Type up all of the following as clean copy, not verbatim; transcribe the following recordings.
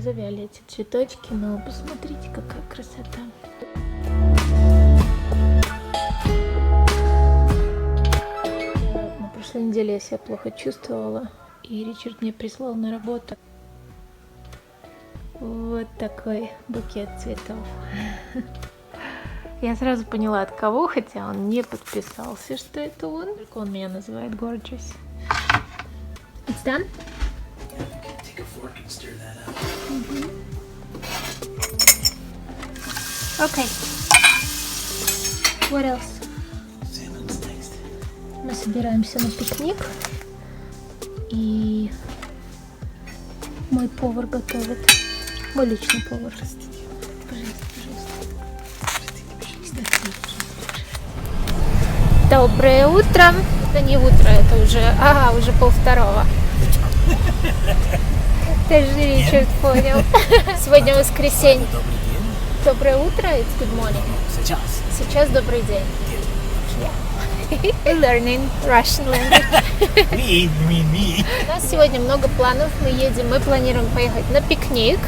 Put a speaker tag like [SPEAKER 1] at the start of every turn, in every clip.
[SPEAKER 1] завяли эти цветочки, но посмотрите, какая красота. На прошлой неделе я себя плохо чувствовала, и Ричард мне прислал на работу вот такой букет цветов. Я сразу поняла, от кого, хотя он не подписался, что это он. Только он меня называет gorgeous. It's done?
[SPEAKER 2] Take a fork and stir that up.
[SPEAKER 1] Okay. What else?
[SPEAKER 2] Salmon's next.
[SPEAKER 1] Мы собираемся на пикник. И мой повар готовит. Мой личный повар. Доброе утро. Это не утро, это уже, уже 1:30. Ты же, Ричард, понял. Сегодня воскресенье. Доброе утро, it's good morning. Сейчас добрый день. We're learning Russian language.
[SPEAKER 2] Me.
[SPEAKER 1] У нас сегодня много планов. Мы планируем поехать на пикник.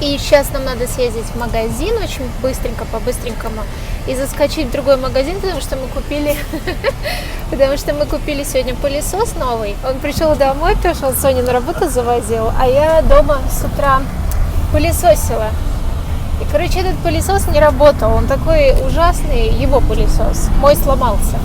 [SPEAKER 1] И сейчас нам надо съездить в магазин очень быстренько, по-быстренькому, и заскочить в другой магазин, потому что мы купили сегодня пылесос новый. Он пришел домой, потому что он Соню на работу завозил, а я дома с утра пылесосила. И, короче, этот пылесос не работал, он такой ужасный, его пылесос, мой сломался.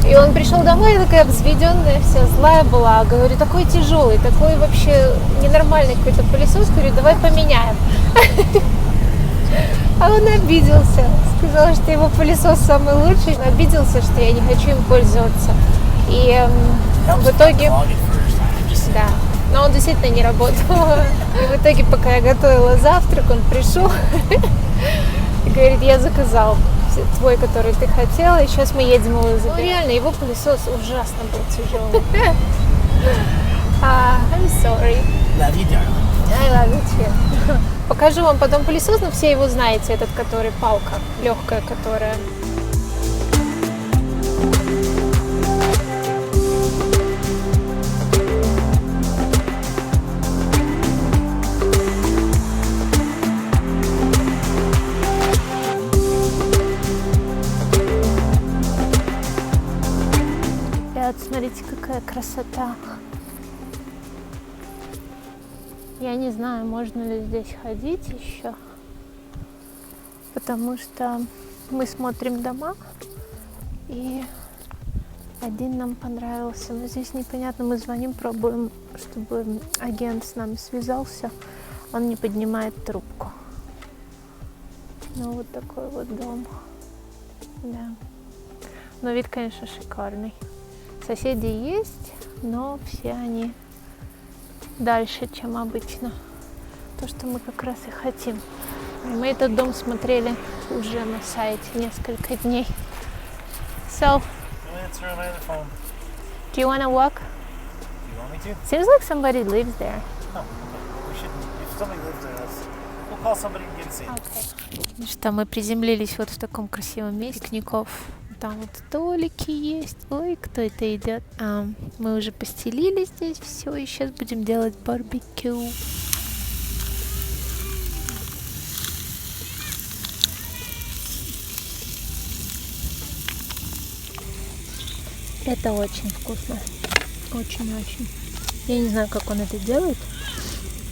[SPEAKER 1] И он пришел домой, я такая взведенная, вся злая была, говорю, такой тяжелый, такой вообще ненормальный какой-то пылесос, говорю, давай поменяем. А он обиделся, сказал, что его пылесос самый лучший, обиделся, что я не хочу им пользоваться. И в итоге, да, но он действительно не работал. И в итоге, пока я готовила завтрак, он пришел и говорит, я заказал твой, который ты хотела, и сейчас мы едем его забирать. Ну, реально, его пылесос ужасно был тяжелый. I'm sorry.
[SPEAKER 2] Love you, darling.
[SPEAKER 1] I love you too. Покажу вам потом пылесос, но все его знаете, этот, который палка, легкая, которая... Смотрите, какая красота. Я не знаю, можно ли здесь ходить еще, потому что мы смотрим дома, и один нам понравился, но здесь непонятно, мы звоним, пробуем, чтобы агент с нами связался, он не поднимает трубку. Ну, вот такой вот дом, да. Но вид, конечно, шикарный. Соседи есть, но все они дальше, чем обычно. То, что мы как раз и хотим. Мы этот дом смотрели уже на сайте несколько дней. So, do you want to walk?
[SPEAKER 2] Do you want me to?
[SPEAKER 1] Seems like somebody lives there.
[SPEAKER 2] No, we shouldn't. If somebody lives there, we'll call somebody and get it seen.
[SPEAKER 1] Okay. Что мы приземлились вот в таком красивом месте, пикников. Там вот столики есть. Ой, кто это идет? Мы уже постелили здесь все, и сейчас будем делать барбекю. Это очень вкусно. Очень-очень. Я не знаю, как он это делает,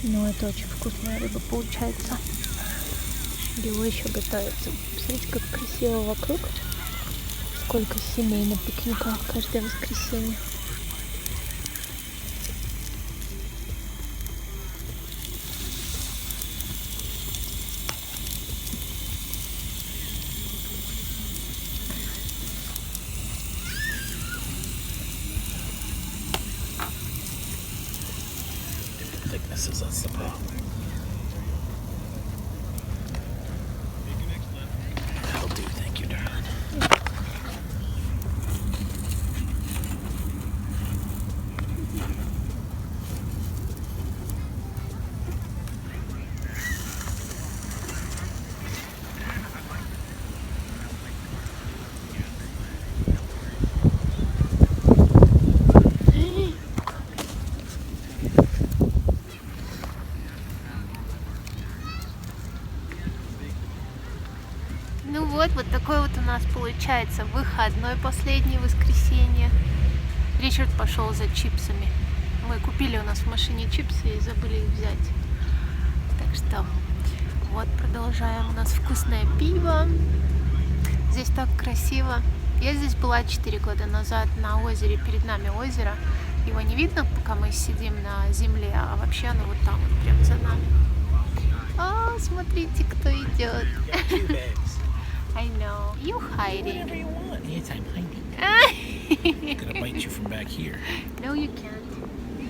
[SPEAKER 1] но это очень вкусная рыба получается. Его еще готовится. Смотрите, как красиво вокруг. Сколько семей на пикниках каждое воскресенье.
[SPEAKER 2] Thicknesses, that's the problem. That'll do, thank you, darling.
[SPEAKER 1] Ну вот такой вот у нас получается выходной последнее воскресенье. Ричард пошел за чипсами. Мы купили у нас в машине чипсы и забыли их взять. Так что вот продолжаем. У нас вкусное пиво. Здесь так красиво. Я здесь была 4 года назад на озере. Перед нами озеро. Его не видно, пока мы сидим на земле, а вообще оно вот там, вот прям за нами. О, смотрите, кто идет. I know. You hiding.
[SPEAKER 2] Whatever you want. Anytime hiding. Gonna bite you from back here.
[SPEAKER 1] No, you can't.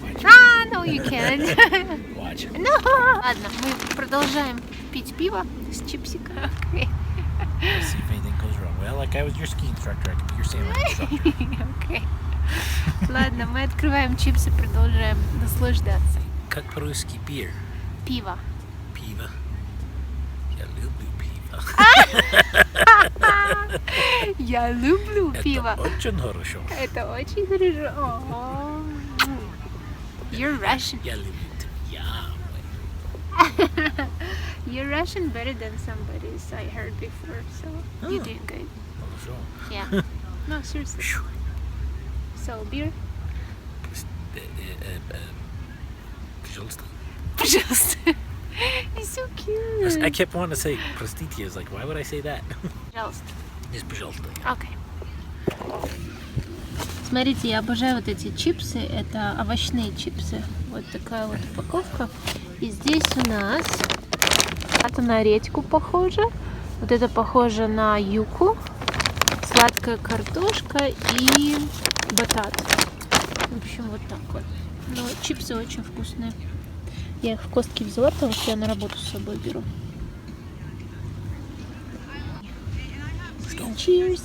[SPEAKER 2] Watch.
[SPEAKER 1] Ah, no, you can't.
[SPEAKER 2] Watch.
[SPEAKER 1] No. Ладно, мы продолжаем пить пиво с чипсиком. Okay.
[SPEAKER 2] Let's see if anything goes wrong. Well, like I was your ski instructor, I can be your sailing instructor.
[SPEAKER 1] Okay. Ладно, мы открываем чипсы, продолжаем наслаждаться.
[SPEAKER 2] Как по-русски beer?
[SPEAKER 1] Пиво.
[SPEAKER 2] Пиво. Я люблю пиво.
[SPEAKER 1] Я люблю пиво.
[SPEAKER 2] Это очень хорошо.
[SPEAKER 1] Это очень хорошо. О, You're Russian.
[SPEAKER 2] Я люблю тебя.
[SPEAKER 1] You're Russian better than somebody's I heard before, so you're doing good.
[SPEAKER 2] Хорошо.
[SPEAKER 1] Yeah. No, seriously. So, beer?
[SPEAKER 2] Пожалуйста.
[SPEAKER 1] Пожалуйста. You're so cute.
[SPEAKER 2] I kept wanting to say простите. I was like, why would I say that?
[SPEAKER 1] Пожалуйста.
[SPEAKER 2] Just пожалуйста.
[SPEAKER 1] Окей. Смотрите, я обожаю вот эти чипсы. Это овощные чипсы. Вот такая вот упаковка. И здесь у нас это на редьку похоже. Вот это похоже на юку. Сладкая картошка и батат. В общем, вот так вот. Но чипсы очень вкусные. Я их в костки взяла, потому что я на работу с собой беру. Cheers!